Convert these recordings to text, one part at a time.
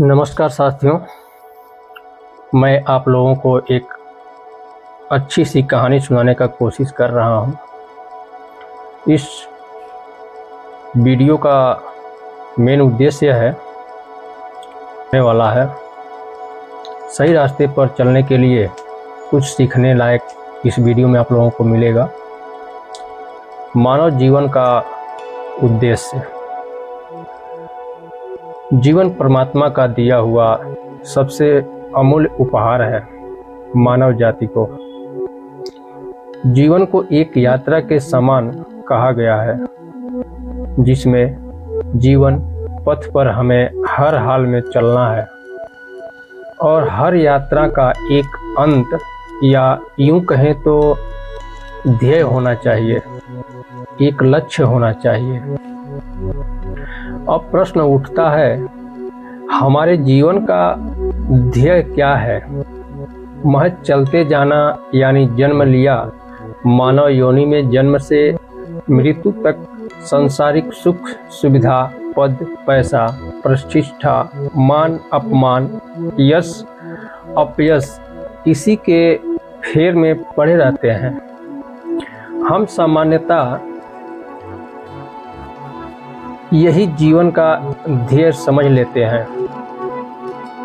नमस्कार साथियों, मैं आप लोगों को एक अच्छी सी कहानी सुनाने का कोशिश कर रहा हूँ। इस वीडियो का मेन उद्देश्य होने वाला है सही रास्ते पर चलने के लिए कुछ सीखने लायक इस वीडियो में आप लोगों को मिलेगा। मानव जीवन का उद्देश्य। जीवन परमात्मा का दिया हुआ सबसे अमूल्य उपहार है मानव जाति को। जीवन को एक यात्रा के समान कहा गया है, जिसमें जीवन पथ पर हमें हर हाल में चलना है और हर यात्रा का एक अंत या यूं कहें तो ध्येय होना चाहिए, एक लक्ष्य होना चाहिए। अब प्रश्न उठता है, हमारे जीवन का ध्येय क्या है? महज चलते जाना यानी जन्म लिया, मानव योनि में जन्म से मृत्यु तक सांसारिक सुख सुविधा, पद पैसा, प्रतिष्ठा, मान अपमान, यश अपयश, इसी के फेर में पड़े रहते हैं। हम सामान्यतः यही जीवन का ध्येय समझ लेते हैं,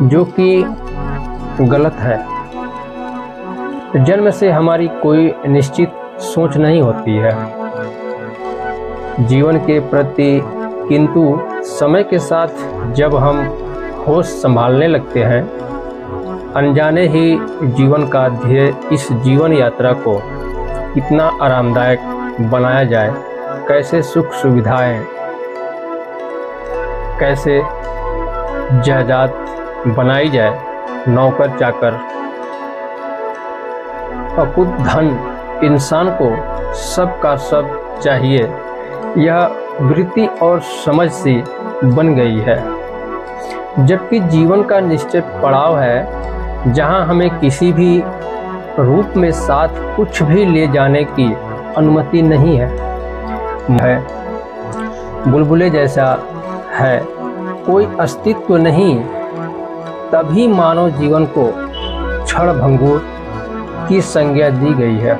जो कि गलत है। जन्म से हमारी कोई निश्चित सोच नहीं होती है जीवन के प्रति, किंतु समय के साथ जब हम होश संभालने लगते हैं, अनजाने ही जीवन का ध्येय इस जीवन यात्रा को कितना आरामदायक बनाया जाए, कैसे सुख सुविधाएं, कैसे जायदाद बनाई जाए, नौकर चाकर, अकुत धन इंसान को सब का सब चाहिए, यह वृत्ति और समझ सी बन गई है। जबकि जीवन का निश्चित पड़ाव है जहां हमें किसी भी रूप में साथ कुछ भी ले जाने की अनुमति नहीं है। बुलबुले जैसा है, कोई अस्तित्व नहीं, तभी मानव जीवन को क्षण भंगुर की संज्ञा दी गई है।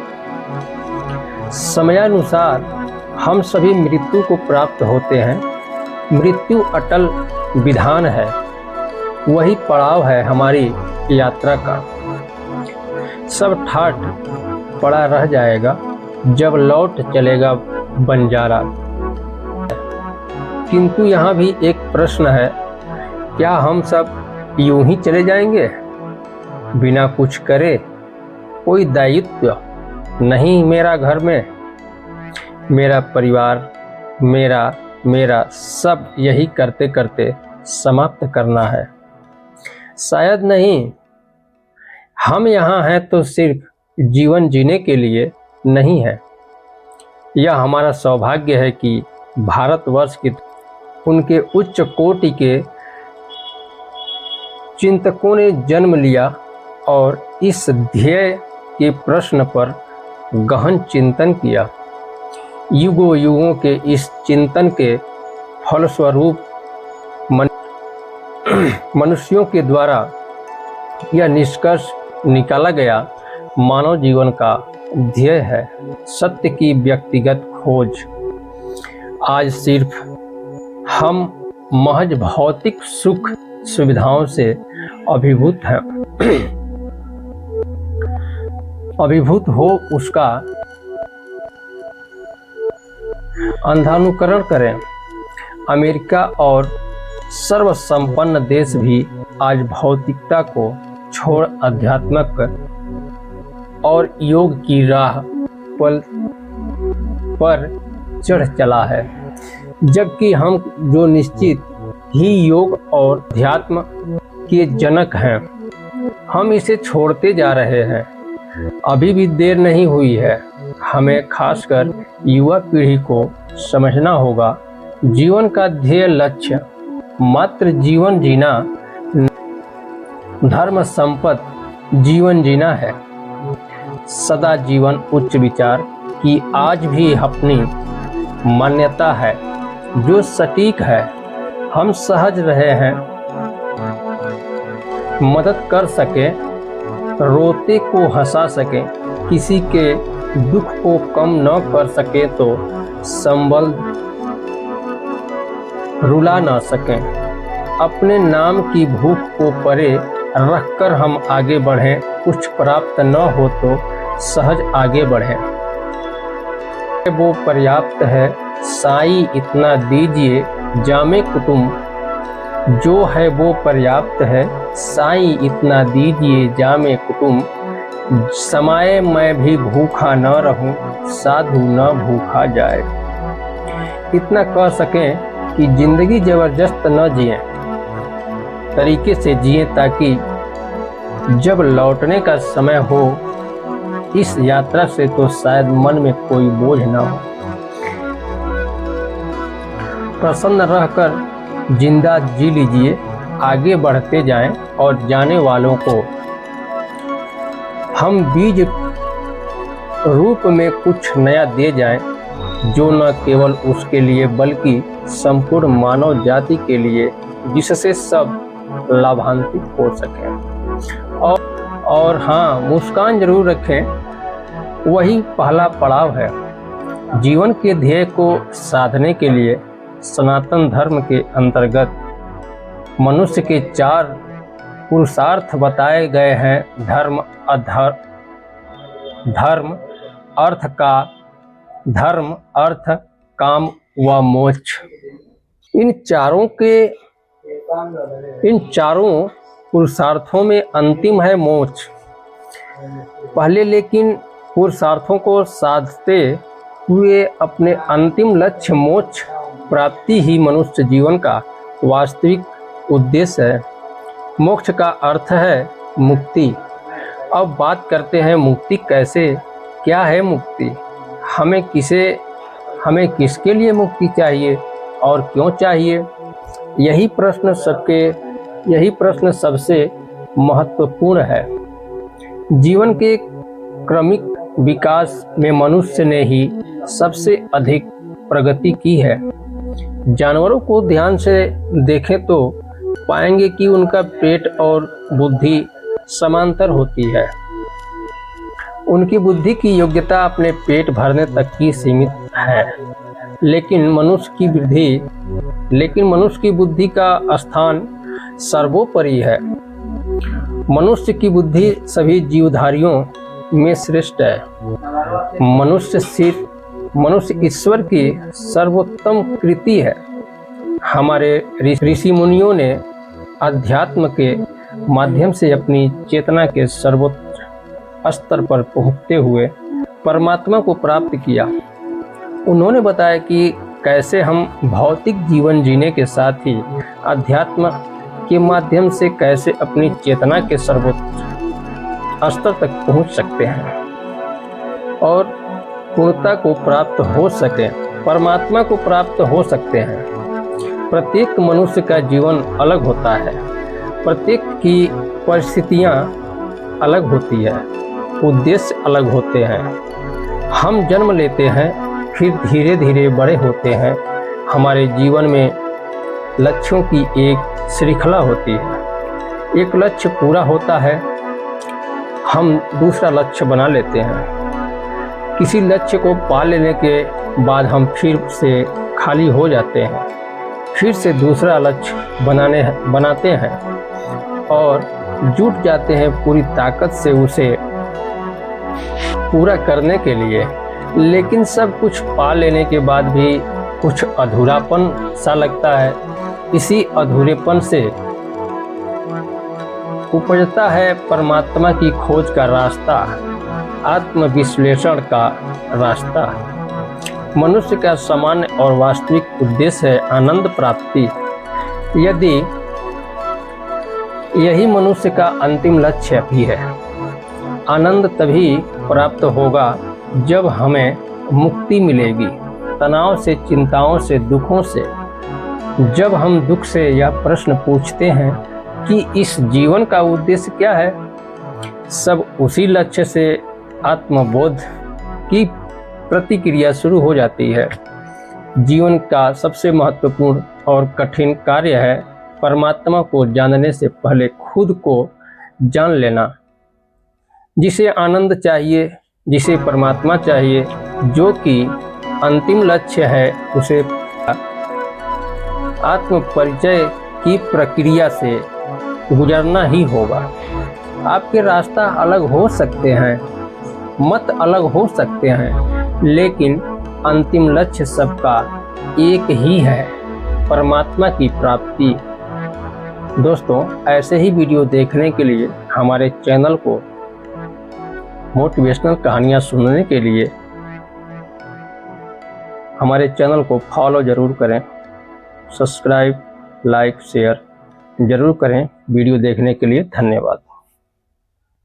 समयानुसार हम सभी मृत्यु को प्राप्त होते हैं। मृत्यु अटल विधान है, वही पड़ाव है हमारी यात्रा का। सब ठाठ पड़ा रह जाएगा जब लौट चलेगा बंजारा। किंतु यहाँ भी एक प्रश्न है, क्या हम सब यूं ही चले जाएंगे बिना कुछ करे? कोई दायित्व नहीं मेरा घर में, मेरा परिवार, मेरा सब यही करते करते समाप्त करना है? शायद नहीं। हम यहाँ हैं तो सिर्फ जीवन जीने के लिए नहीं है। यह हमारा सौभाग्य है कि भारतवर्ष की उनके उच्च कोटि के चिंतकों ने जन्म लिया और इस ध्येय के प्रश्न पर गहन चिंतन किया। युगों युगों के इस चिंतन के फलस्वरूप मनुष्यों के द्वारा यह निष्कर्ष निकाला गया, मानव जीवन का ध्येय है सत्य की व्यक्तिगत खोज। आज सिर्फ हम महज भौतिक सुख सुविधाओं से अभिभूत हैं। अभिभूत हो उसका अंधानुकरण करें। अमेरिका और सर्वसंपन्न देश भी आज भौतिकता को छोड़ आध्यात्मिक और योग की राह पर चढ़ चला है, जबकि हम जो निश्चित ही योग और अध्यात्म के जनक हैं, हम इसे छोड़ते जा रहे हैं। अभी भी देर नहीं हुई है। हमें खासकर युवा पीढ़ी को समझना होगा, जीवन का ध्येय लक्ष्य मात्र जीवन जीना, धर्म संपन्न जीवन जीना है। सदा जीवन उच्च विचार की आज भी अपनी मान्यता है, जो सटीक है। हम सहज रहे हैं मदद कर सके, रोते को हंसा सके, किसी के दुख को कम न कर सके तो संबल रुला न सकें। अपने नाम की भूख को परे रखकर हम आगे बढ़ें, कुछ प्राप्त न हो तो सहज आगे बढ़ें। वो पर्याप्त है साईं इतना दीजिए जामे कुटुंब, जो है वो पर्याप्त है साईं इतना दीजिए जामे कुटुंब। समाये मैं भी भूखा न रहूं, साधु न भूखा जाए। इतना कह सकें कि जिंदगी जबरदस्त न जिए, तरीके से जिए, ताकि जब लौटने का समय हो इस यात्रा से तो शायद मन में कोई बोझ न हो। प्रसन्न रहकर जिंदा जी लीजिए, आगे बढ़ते जाएं और जाने वालों को हम बीज रूप में कुछ नया दे जाएं, जो न केवल उसके लिए बल्कि संपूर्ण मानव जाति के लिए, जिससे सब लाभान्वित हो सकें। और हाँ, मुस्कान जरूर रखें, वही पहला पड़ाव है। जीवन के ध्येय को साधने के लिए सनातन धर्म के अंतर्गत मनुष्य के 4 पुरुषार्थ बताए गए हैं। धर्म, अर्थ, काम व मोक्ष। इन चारों पुरुषार्थों में अंतिम है मोक्ष। पहले लेकिन पुरुषार्थों को साधते हुए अपने अंतिम लक्ष्य मोक्ष प्राप्ति ही मनुष्य जीवन का वास्तविक उद्देश्य है। मोक्ष का अर्थ है मुक्ति। अब बात करते हैं मुक्ति कैसे, क्या है मुक्ति, हमें किसके लिए मुक्ति चाहिए और क्यों चाहिए। यही प्रश्न सबसे महत्वपूर्ण है। जीवन के क्रमिक विकास में मनुष्य ने ही सबसे अधिक प्रगति की है। जानवरों को ध्यान से देखें तो पाएंगे कि उनका पेट और बुद्धि समांतर होती है। उनकी बुद्धि की योग्यता अपने पेट भरने तक की सीमित है, लेकिन मनुष्य की बुद्धि का स्थान सर्वोपरि है। मनुष्य की बुद्धि सभी जीवधारियों में श्रेष्ठ है। मनुष्य ईश्वर की सर्वोत्तम कृति है। हमारे ऋषि मुनियों ने अध्यात्म के माध्यम से अपनी चेतना के सर्वोच्च स्तर पर पहुंचते हुए परमात्मा को प्राप्त किया। उन्होंने बताया कि कैसे हम भौतिक जीवन जीने के साथ ही अध्यात्म के माध्यम से कैसे अपनी चेतना के सर्वोच्च स्तर तक पहुंच सकते हैं और पूर्णता को प्राप्त हो सके, परमात्मा को प्राप्त हो सकते हैं। प्रत्येक मनुष्य का जीवन अलग होता है, प्रत्येक की परिस्थितियां अलग होती है, उद्देश्य अलग होते हैं। हम जन्म लेते हैं, फिर धीरे धीरे बड़े होते हैं। हमारे जीवन में लक्ष्यों की एक श्रृंखला होती है। एक लक्ष्य पूरा होता है, हम दूसरा लक्ष्य बना लेते हैं। किसी लक्ष्य को पा लेने के बाद हम फिर से खाली हो जाते हैं, फिर से दूसरा लक्ष्य बनाते हैं और जुट जाते हैं पूरी ताकत से उसे पूरा करने के लिए। लेकिन सब कुछ पा लेने के बाद भी कुछ अधूरापन सा लगता है। इसी अधूरेपन से उपजता है परमात्मा की खोज का रास्ता, आत्मविश्लेषण का रास्ता। मनुष्य का सामान्य और वास्तविक उद्देश्य है आनंद प्राप्ति। यदि यही मनुष्य का अंतिम लक्ष्य भी है, आनंद तभी प्राप्त होगा जब हमें मुक्ति मिलेगी तनाव से, चिंताओं से, दुखों से। जब हम दुख से यह प्रश्न पूछते हैं कि इस जीवन का उद्देश्य क्या है, सब उसी लक्ष्य से आत्मबोध की प्रतिक्रिया शुरू हो जाती है। जीवन का सबसे महत्वपूर्ण और कठिन कार्य है परमात्मा को जानने से पहले खुद को जान लेना। जिसे आनंद चाहिए, जिसे परमात्मा चाहिए, जो कि अंतिम लक्ष्य है, उसे आत्म परिचय की प्रक्रिया से गुजरना ही होगा। आपके रास्ता अलग हो सकते हैं, मत अलग हो सकते हैं, लेकिन अंतिम लक्ष्य सबका एक ही है, परमात्मा की प्राप्ति। दोस्तों, ऐसे ही वीडियो देखने के लिए हमारे चैनल को, मोटिवेशनल कहानियाँ सुनने के लिए हमारे चैनल को फॉलो ज़रूर करें, सब्सक्राइब, लाइक, शेयर ज़रूर करें। वीडियो देखने के लिए धन्यवाद।